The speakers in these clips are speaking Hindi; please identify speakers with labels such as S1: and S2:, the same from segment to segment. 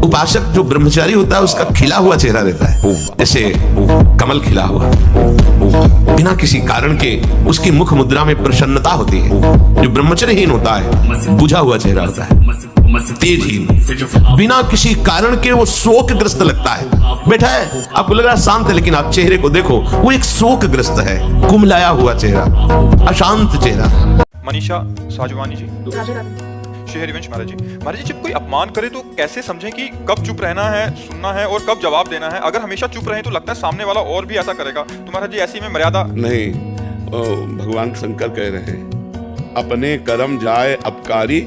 S1: उपासक जो ब्रह्मचारी होता है उसका खिला हुआ चेहरा रहता है, जैसे कमल खिला हुआ, बिना किसी कारण के उसकी मुख मुद्रा में प्रसन्नता होती है। जो ब्रह्मचर्यहीन होता है बुझा हुआ चेहरा होता है, तेजहीन, बिना किसी कारण के वो शोकग्रस्त लगता है। बैठा है, आपको लग रहा है शांत है, लेकिन आप चेहरे को देखो, वो एक शोकग्रस्त है, कुमलाया हुआ चेहरा, अशांत चेहरा।
S2: मनीषा साजवानी जी, श्री हरिवंश महाराज जी। महाराज जी, जब कोई अपमान करे तो कैसे समझें कि कब चुप रहना है, सुनना है, और कब जवाब देना है? अगर हमेशा चुप रहें तो लगता है सामने वाला और भी ऐसा करेगा। तो महाराज जी, ऐसी में मर्यादा
S3: नहीं। भगवान शंकर कह रहे हैं, अपने कर्म जाए अपकारी,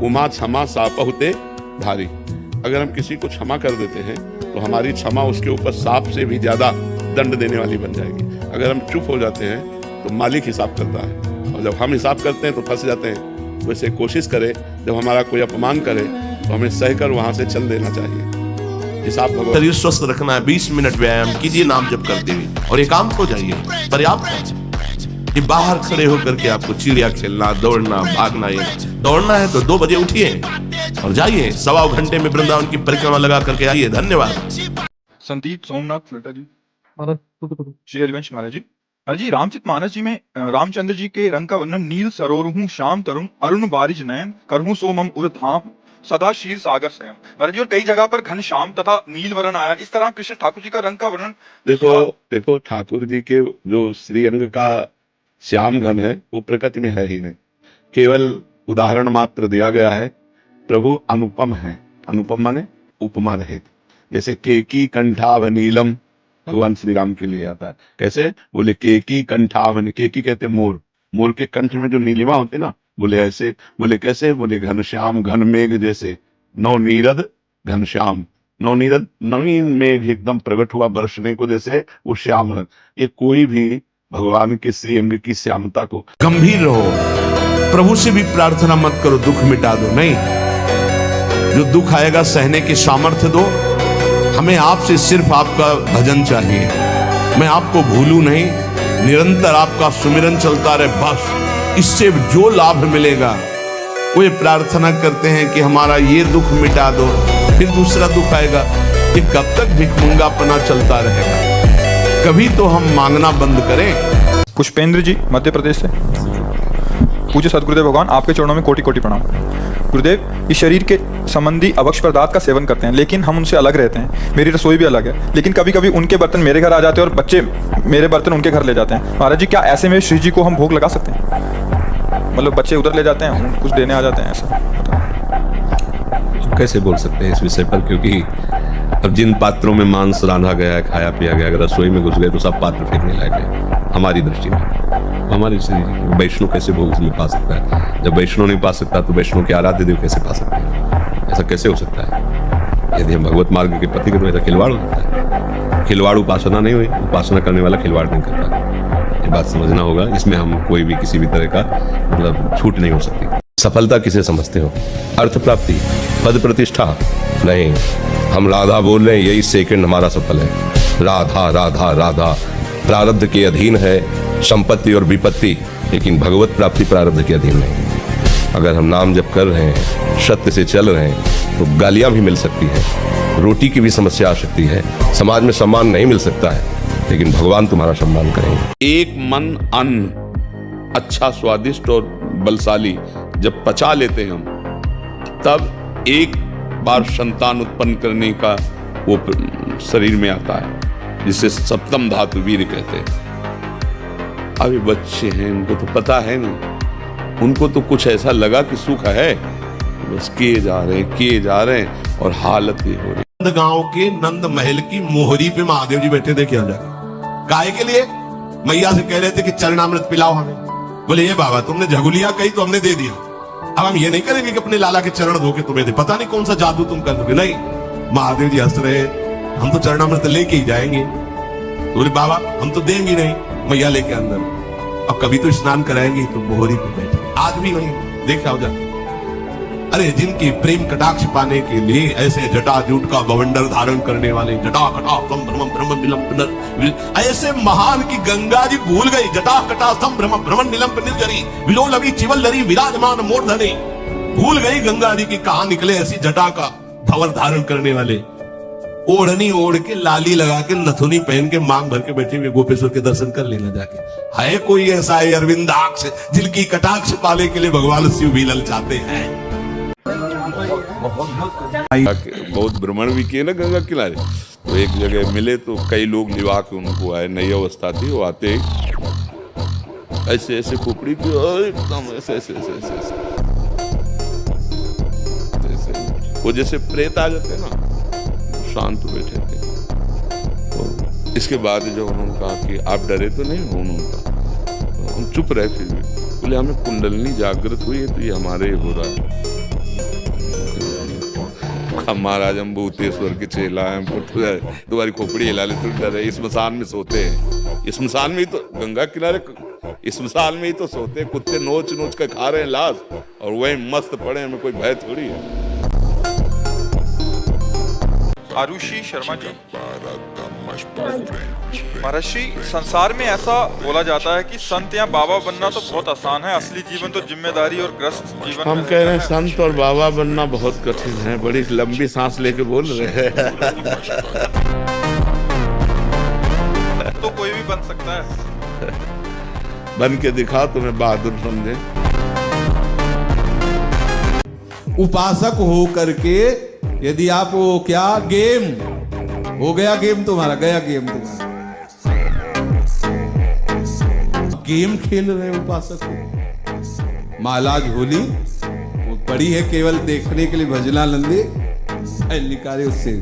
S3: उमा क्षमा सापहुते भारी। अगर हम किसी को क्षमा कर देते हैं तो हमारी क्षमा उसके ऊपर सांप से भी ज्यादा दंड देने वाली बन जाएगी। अगर हम चुप हो जाते हैं तो मालिक हिसाब करता है, और जब हम हिसाब करते हैं तो फंस जाते हैं। वैसे कोशिश करें, जब हमारा कोई अपमान करे तो हमें सहकर वहां से चल देना चाहिए। हिसाब
S1: शरीर स्वस्थ रखना है, 20 मिनट व्यायाम कीजिए नाम जप करते हुए, और एकांत हो जाइए, पर्याप्त है। कि बाहर खड़े होकर के आपको चिड़िया खेलना, दौड़ना, भागना, ये दौड़ना है तो 2 बजे उठिए और जाइए, 1.25 घंटे में वृंदावन की परिक्रमा लगा करके आइए। धन्यवाद।
S2: संदीप सोमनाथ फ्लटा जी, श्री हरिवंश महाराज जी। महाराज जी, रामचरितमानस जी में रामचंद्र जी के रंग का वर्णन, नील सरोरुहूं श्याम तरुण अरुण बारिज नयन करहूं सो मम उर धाम सदा क्षीर सागर स्वयं। महाराज जी, और कई जगह पर घन श्याम तथा नील वर्ण आया। इस तरह कृष्ण ठाकुर जी का रंग का वर्णन
S3: देखो ठाकुर जी के जो श्री अंग का श्याम घन है वो प्रकृति में है ही नहीं, केवल उदाहरण मात्र दिया गया है। प्रभु अनुपम है, अनुपम माने उपमा रहित। जैसे केकी कंठाव नीलम भगवान श्री राम के लिए आता है। कैसे? बोले केकी कंठाव, केकी कहते मोर, मोर के कंठ में जो नीलिमा होती ना, बोले ऐसे। बोले कैसे? बोले घनश्याम घन मेघ जैसे, नौ नीरद घनश्याम, नौ नीरद नवीन मेघ एकदम प्रकट हुआ बरसने को, जैसे वो श्याम रंग। ये कोई भी भगवान के श्री अंग की श्यामता को।
S1: गंभीर रहो, प्रभु से भी प्रार्थना मत करो दुख मिटा दो, नहीं, जो दुख आएगा सहने की सामर्थ्य दो। हमें आपसे सिर्फ आपका भजन चाहिए, मैं आपको भूलूं नहीं, निरंतर आपका सुमिरन चलता रहे, बस। इससे जो लाभ मिलेगा, वो ये प्रार्थना करते हैं कि हमारा ये दुख मिटा दो, फिर दूसरा दुख आएगा। ये कब तक भिखमंगापना चलता रहेगा? कभी तो हम मांगना बंद करें।
S2: पुष्पेंद्र जी, मध्य प्रदेश से। पूज्य सदगुरुदेव भगवान, आपके चरणों में कोटि कोटि प्रणाम। गुरुदेव, इस शरीर के संबंधी अभक्ष पदार्थ का सेवन करते हैं, लेकिन हम उनसे अलग रहते हैं। मेरी रसोई भी अलग है, लेकिन कभी कभी उनके बर्तन मेरे घर आ जाते हैं और बच्चे मेरे बर्तन उनके घर ले जाते हैं। महाराज जी, क्या ऐसे में श्री जी को हम भोग लगा सकते हैं? मतलब बच्चे उधर ले जाते हैं, कुछ देने आ जाते हैं, ऐसा
S4: कैसे बोल सकते हैं इस विषय पर? क्योंकि अब जिन पात्रों में मांस रांधा गया है, खाया पिया गया, अगर रसोई में घुस गए तो सब पात्र फेंकने लायक है हमारी दृष्टि में। हमारी वैष्णव कैसे भोग उसमें पा सकता है? जब वैष्णव नहीं पा सकता तो वैष्णव के आराध्य देव कैसे पा सकते हैं? ऐसा कैसे हो सकता है? यदि हम भगवत मार्ग के पति के तो ऐसा खिलवाड़ हो सकता है। खिलवाड़ उपासना नहीं हुई, उपासना करने वाला खिलवाड़ नहीं करता। ये बात समझना होगा, इसमें हम कोई भी किसी भी तरह का मतलब छूट नहीं हो सकती। सफलता किसे समझते हो? अर्थ प्राप्ति, पद प्रतिष्ठा? नहीं, हम राधा बोल रहे हैं, यही सेकंड हमारा सफल है। राधा राधा राधा प्रारब्ध के अधीन है संपत्ति और विपत्ति, लेकिन भगवत प्राप्ति प्रारब्ध के अधीन नहीं। अगर हम नाम जप कर रहे हैं, सत्य से चल रहे हैं, तो गालियां भी मिल सकती है, रोटी की भी समस्या आ सकती है, समाज में सम्मान नहीं मिल सकता है, लेकिन भगवान तुम्हारा सम्मान करेंगे।
S3: एक मन अन्न अच्छा स्वादिष्ट और बलशाली जब पचा लेते हैं हम, तब एक बार संतान उत्पन्न करने का वो शरीर में आता है, जिसे सप्तम धातु वीर कहते हैं। अभी बच्चे हैं, उनको तो पता है नहीं, उनको तो कुछ ऐसा लगा कि सुख है, बस किए जा रहे हैं और हालत ये हो रही।
S1: गांव के नंद महल की मोहरी पे महादेव जी बैठे थे, क्या जाकर गाय के लिए मैया से कह रहे थे कि चरणामृत पिलाओ हमें। बोले ये बाबा, तुमने झगुलिया कही तो हमने दे दिया, अब हम ये नहीं करेंगे कि अपने लाला के चरण धो के तुम्हें दे, पता नहीं कौन सा जादू तुम कर दोगे। नहीं, महादेव जी हंस रहे, हम तो चरणामृत लेके ही जाएंगे। बोले बाबा, हम तो देंगे नहीं, मैया लेके अंदर। अब कभी तो स्नान कराएंगे, तो मोहरी पे बैठे। आज भी वही देखा हो जाता। अरे जिनकी प्रेम कटाक्ष पाने के लिए ऐसे जटाजूट का बवंडर धारण करने वाले, जटा कटा संभ्रम भ्रम निलंबन, ऐसे महान की गंगा जी भूल गई। जटा कटा संभ्रम भ्रमण निलंब निर्जरी विलोलवी चिवल लरी विराजमान मूर्धनि। भूल गई गंगा जी की कहां निकले ऐसी जटा का भवन धारण करने वाले ओढ़नी ओढ़ के, लाली लगा के, नथुनी पहन के, मांग भर के बैठे हुए गोपेश्वर के दर्शन कर लेना जाके। है कोई ऐसा है अरविंदाक्ष जिनकी कटाक्ष पाने के लिए भगवान शिव भी ललचाते हैं?
S3: बहुत भ्रमण भी किए ना गंगा किनारे, तो एक जगह मिले तो कई लोग निभा के उनको आए, नई अवस्था थी, वो आते ही ऐसे ऐसे खोपड़ी की एकदम ऐसे ऐसे ऐसे ऐसे ऐसे वो जैसे प्रेत आ जाते ना, शांत बैठे थे। तो इसके बाद जब उन्होंने कहा कि आप डरे तो नहीं हो, उन्होंने कहा, हम चुप रहे, फिर भी बोले हमें कुंडलनी जागृत हुई है तो ये हमारे हो रहा है। महाराज हम भूतेश्वर के चेला हैं, तुम्हारी खोपड़ी हिला ले, तुम डरे? स्मशान में सोते हैं, स्मशान में ही तो, गंगा किनारे स्मशान में ही तो सोते हैं, कुत्ते नोच नोच के खा रहे हैं लाश और वही मस्त पड़े, हमें कोई भय थोड़ी है।
S2: आरुषि शर्मा जी, महाराज श्री, संसार में ऐसा बोला जाता है कि संत या बाबा बनना तो बहुत आसान है, असली जीवन तो जिम्मेदारी और ग्रस्त जीवन
S3: हम कह रहे हैं संत और बाबा बनना बहुत कठिन है, बड़ी लंबी सांस लेके बोल रहे हैं।
S2: तो कोई भी बन सकता है।
S3: बन के दिखा, तुम्हें बहादुर समझे।
S5: उपासक हो करके यदि आप वो क्या गेम हो गया, गेम तुम्हारा गया, गेम तुम्हारा, गेम खेल रहे उपासक हो। महालाज होली वो पड़ी है केवल देखने के लिए, भजनानंदी निकाले उससे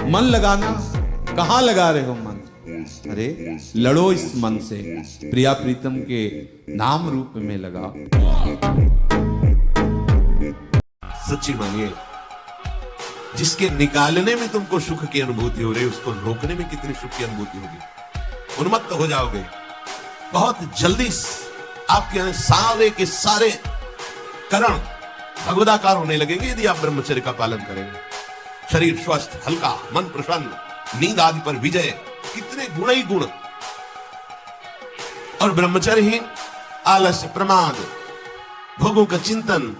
S5: मन लगाना। कहां लगा रहे हो मन? अरे लड़ो इस मन से, प्रिया प्रीतम के नाम रूप में लगा।
S1: सच्ची मानिए, जिसके निकालने में तुमको सुख की अनुभूति हो रही है, उसको रोकने में कितनी सुख की अनुभूति होगी। उन्मत्त हो जाओगे बहुत जल्दी। आपके सारे के सारे करण भगवदाकार होने लगेंगे यदि आप ब्रह्मचर्य का पालन करेंगे। शरीर स्वस्थ, हल्का, मन प्रसन्न, नींद आदि पर विजय, कितने गुण ही गुण। और ब्रह्मचर्यहीन आलस्य, प्रमाद, भोगों का चिंतन,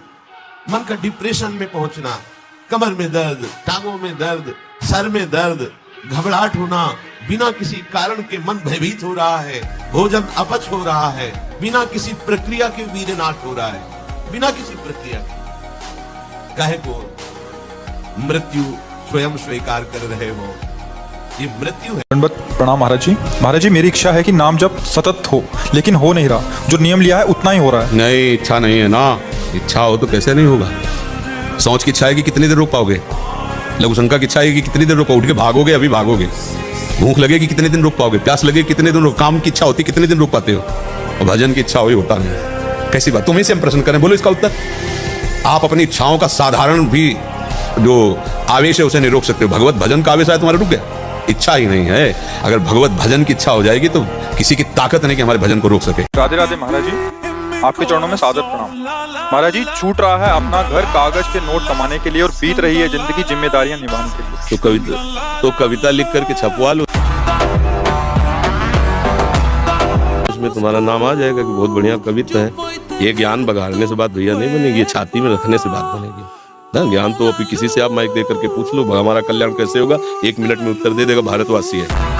S1: मन का डिप्रेशन में पहुंचना, कमर में दर्द, टांगों में दर्द, सर में दर्द, घबराहट होना, बिना किसी कारण के मन भयभीत हो रहा है, भोजन अपच हो रहा है, बिना किसी प्रक्रिया के वीरनाश हो रहा है, बिना किसी प्रक्रिया के। काहे को मृत्यु स्वयं स्वीकार कर रहे हो, ये मृत्यु है।
S2: दंडवत प्रणाम महाराज जी। महाराज जी, मेरी इच्छा है कि नाम जब सतत हो, लेकिन हो नहीं रहा। जो नियम लिया है उतना ही हो रहा है।
S4: नहीं, इच्छा नहीं है ना। इच्छा हो तो कैसे नहीं होगा। सोच की इच्छा है कि कितनी देर रोक पाओगे, लघु शंका की इच्छा है कि कितनी देर रोक, उठ के भागोगे, अभी भागोगे। भूख लगे कि कितने दिन रोक पाओगे, प्यास लगे कितने दिन रोक, काम की इच्छा होती कितने दिन रोक पाते हो, और भजन की इच्छा वही होता नहीं। कैसी बात। तुम्हें से हम प्रश्न करें, बोलो इसका उत्तर। आप अपनी इच्छाओं का साधारण भी जो आवेश है उसे नहीं रोक सकते हो। भगवत भजन का आवेश है तुम्हारा, रुक गया। इच्छा ही नहीं है। अगर भगवत भजन की इच्छा हो जाएगी तो किसी की ताकत नहीं कि हमारे भजन को रोक सके।
S2: राधे राधे महाराज जी, आपके चरणों में सादर प्रणाम। महाराज जी, छूट रहा है अपना घर कागज के नोट कमाने के लिए और बीत रही है जिंदगी जिम्मेदारियां निभाने के लिए।
S3: तो कविता लिख करके छपवा लो, उसमें तुम्हारा नाम आ जाएगा कि बहुत बढ़िया कविता है। ये ज्ञान बघाड़ने से बात भैया नहीं बनेगी, ये छाती में रखने से बात बनेगी ना। ज्ञान तो अभी किसी से आप माइक दे करके पूछ लो, हमारा कल्याण कैसे होगा, 1 मिनट में उत्तर दे देगा भारतवासी है।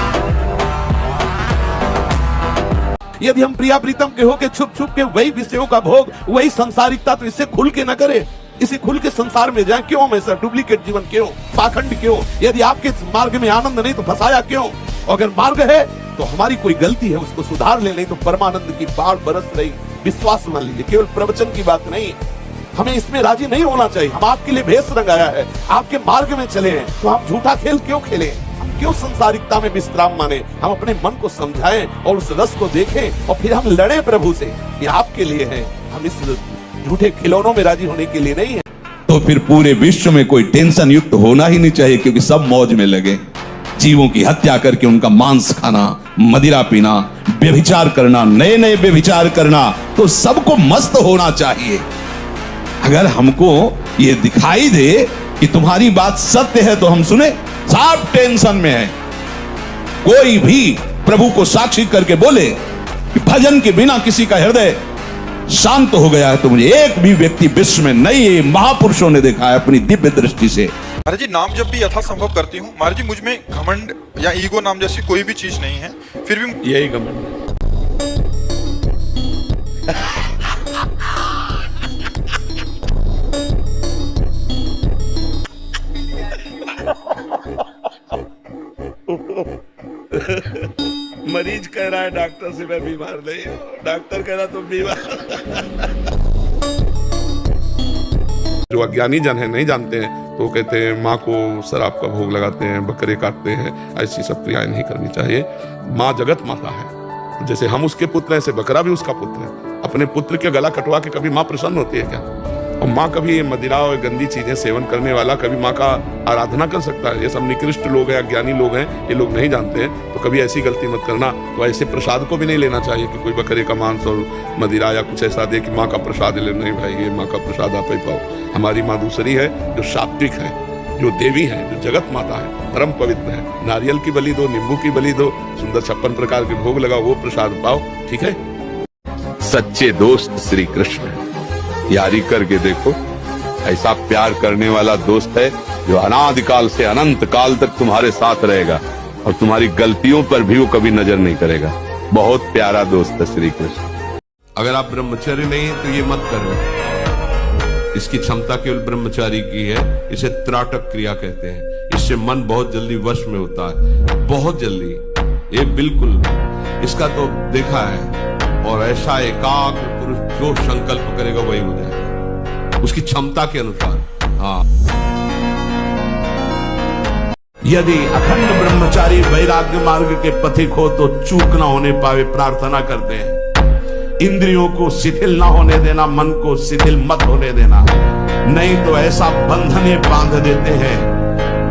S1: यदि हम प्रिया प्रीतम के होके छुप छुप के वही विषयों का भोग, वही संसारिकता, तो इससे खुल के न करे, इसे खुल के संसार में जाए। क्यों हमेशा डुप्लीकेट जीवन, क्यों पाखंड, क्यों? यदि आपके मार्ग में आनंद नहीं तो फंसाया क्यों? अगर मार्ग है तो हमारी कोई गलती है, उसको सुधार ले, नहीं तो परमानंद की बाढ़ बरस रही। विश्वास मान लीजिए, केवल प्रवचन की बात नहीं, हमें इसमें राजी नहीं होना चाहिए। हम आपके लिए भेष रंगाया है, आपके मार्ग में चले हैं, तो आप झूठा खेल क्यों खेलें? क्यों संसारिकता में विश्राम माने? हम अपने मन को समझाएं और उस रस को देखें और फिर हम लड़ें प्रभु से। ये आपके लिए है, हम इस झूठे खिलौनों में राजी होने के लिए नहीं है।
S6: तो फिर पूरे विश्व में कोई टेंशन युक्त होना ही नहीं चाहिए, क्योंकि सब मौज में लगे। जीवों की हत्या करके उनका मांस खाना, मदिरा पीना, व्यभिचार करना, नए नए व्यभिचार करना, तो सबको मस्त होना चाहिए। अगर हमको ये दिखाई दे कि तुम्हारी बात सत्य है तो हम सुने। सब टेंशन में है। कोई भी प्रभु को साक्षी करके बोले कि भजन के बिना किसी का हृदय शांत हो गया है, तो मुझे एक भी व्यक्ति विश्व में नहीं, महापुरुषों ने देखा है अपनी दिव्य दृष्टि से।
S2: महाराज जी नाम जब भी यथासंभव करती हूँ महाराज जी, मुझ में घमंड या ईगो नाम जैसी कोई भी चीज नहीं है, फिर भी
S3: यही घमंड है। मरीज कह रहा है डॉक्टर से मैं बीमार नहीं हूं, डॉक्टर कह रहा तुम बीमार। जो अज्ञानी जन है नहीं जानते हैं तो वो कहते हैं माँ को शराब का भोग लगाते हैं, बकरे काटते हैं, ऐसी सब क्रियाएं नहीं करनी चाहिए। माँ जगत माता है, जैसे हम उसके पुत्र हैं ऐसे बकरा भी उसका पुत्र है। अपने पुत्र के गला कटवा के कभी माँ प्रसन्न होती है क्या? और माँ कभी मदिरा और गंदी चीजें सेवन करने वाला कभी माँ का आराधना कर सकता है? ये सब निकृष्ट लोग हैं, अज्ञानी लोग हैं, ये लोग नहीं जानते हैं। तो कभी ऐसी गलती मत करना। तो ऐसे प्रसाद को भी नहीं लेना चाहिए कि कोई बकरे का मांस और मदिरा या कुछ ऐसा दे कि माँ का प्रसाद ले। नहीं भाई, ये माँ का प्रसाद आप ही पाओ। हमारी माँ दूसरी है, जो सात्विक है, जो देवी है, जो जगत माता है, परम पवित्र है। नारियल की बलि दो, नींबू की बलि दो, सुंदर 56 प्रकार के भोग लगाओ, वो प्रसाद पाओ, ठीक है।
S4: सच्चे दोस्त श्री कृष्ण है। यारी करके देखो, ऐसा प्यार करने वाला दोस्त है जो अनादिकाल से अनंत काल तक तुम्हारे साथ रहेगा और तुम्हारी गलतियों पर भी वो कभी नजर नहीं करेगा। बहुत प्यारा दोस्त है श्री कृष्ण।
S1: अगर आप ब्रह्मचर्य नहीं तो ये मत करो। इसकी क्षमता केवल ब्रह्मचारी की है। इसे त्राटक क्रिया कहते हैं। इससे मन बहुत जल्दी वश में होता है, बहुत जल्दी। ये बिल्कुल इसका तो देखा है। और ऐसा एकाग्र पुरुष जो संकल्प करेगा वही हो जाएगा, उसकी क्षमता के अनुसार। हाँ,
S3: यदि अखंड ब्रह्मचारी वैराग्य मार्ग के पथिक हो तो चूक ना होने पावे प्रार्थना करते हैं। इंद्रियों को शिथिल ना होने देना, मन को शिथिल मत होने देना, नहीं तो ऐसा बंधन ये बांध देते हैं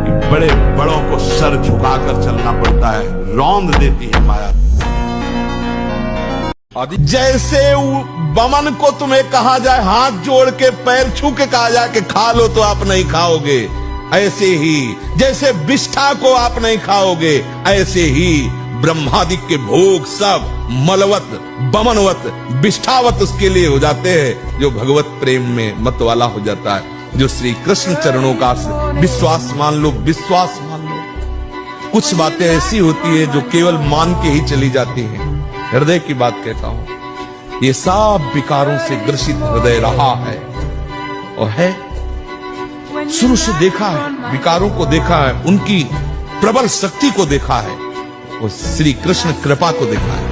S3: कि बड़े बड़ों को सर झुकाकर चलना पड़ता है। रौंद देती है माया। जैसे बमन को तुम्हें कहा जाए हाथ जोड़ के पैर छू के कहा जाए कि खा लो तो आप नहीं खाओगे, ऐसे ही जैसे विष्ठा को आप नहीं खाओगे, ऐसे ही ब्रह्मादिक के भोग सब मलवत, बमनवत, विष्ठावत उसके लिए हो जाते हैं जो भगवत प्रेम में मत वाला हो जाता है। जो श्री कृष्ण चरणों का विश्वास मान लो, विश्वास मान लो। कुछ बातें ऐसी होती है जो केवल मान के ही चली जाती हैं। हृदय की बात कहता हूं, ये सब विकारों से ग्रसित हृदय रहा है और है, शुरू से देखा है, विकारों को देखा है, उनकी प्रबल शक्ति को देखा है और श्री कृष्ण कृपा को देखा है।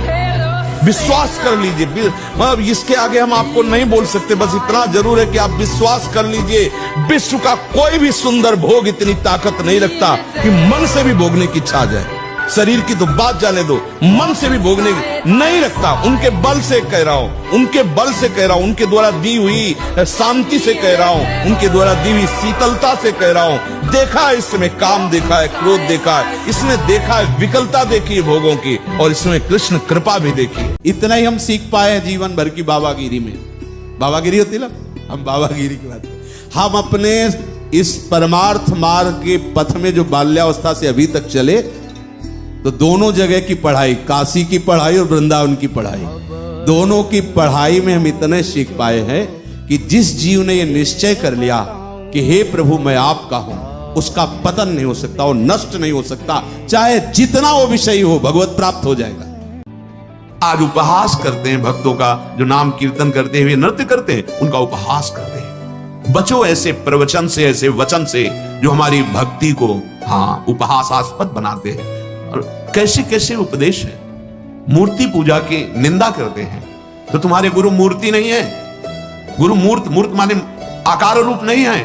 S3: विश्वास कर लीजिए। मतलब इसके आगे हम आपको नहीं बोल सकते, बस इतना जरूर है कि आप विश्वास कर लीजिए। विश्व का कोई भी सुंदर भोग इतनी ताकत नहीं रखता कि मन से भी भोगने की इच्छा आ जाए। शरीर की तो बात जाने दो, मन से भी भोगने नहीं रखता। उनके बल से कह रहा हूं, उनके बल से कह रहा हूं, उनके द्वारा दी हुई शांति से कह रहा हूं, उनके द्वारा दी हुई शीतलता से कह रहा हूं। देखा है इसमें काम, देखा है क्रोध, देखा है इसमें, देखा है विकलता देखी है भोगों की, और इसमें कृष्ण कृपा भी देखी।
S5: इतना ही हम सीख पाए हैं जीवन भर की बाबागिरी में। बाबागिरी होती ना, हम बाबागिरी की बात, हम अपने इस परमार्थ मार्ग के पथ में जो बाल्यावस्था से अभी तक चले, तो दोनों जगह की पढ़ाई, काशी की पढ़ाई और वृंदावन की पढ़ाई, दोनों की पढ़ाई में हम इतने सीख पाए हैं कि जिस जीव ने यह निश्चय कर लिया कि हे प्रभु मैं आपका हूं, उसका पतन नहीं हो सकता, वो नष्ट नहीं हो सकता। चाहे जितना वो विषय हो, भगवत प्राप्त हो जाएगा।
S1: आज उपहास करते हैं भक्तों का, जो नाम कीर्तन करते हुए नृत्य करते हैं, उनका उपहास करते हैं। बचो ऐसे प्रवचन से, ऐसे वचन से जो हमारी भक्ति को उपहासास्पद बनाते हैं। और कैसे कैसे उपदेश है। मूर्ति पूजा की निंदा करते हैं तो तुम्हारे गुरु मूर्ति नहीं है। गुरु मूर्त, मूर्त माने आकार रूप नहीं है।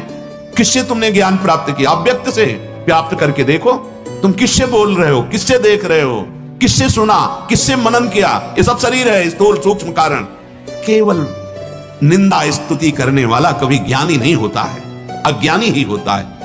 S1: किससे तुमने ज्ञान प्राप्त किया? अव्यक्त से प्राप्त करके देखो। तुम किससे बोल रहे हो, किससे देख रहे हो, किससे सुना, किससे मनन किया? ये सब शरीर है, स्थूल सूक्ष्म कारण। केवल निंदा स्तुति करने वाला कभी ज्ञानी नहीं होता है, अज्ञानी ही होता है।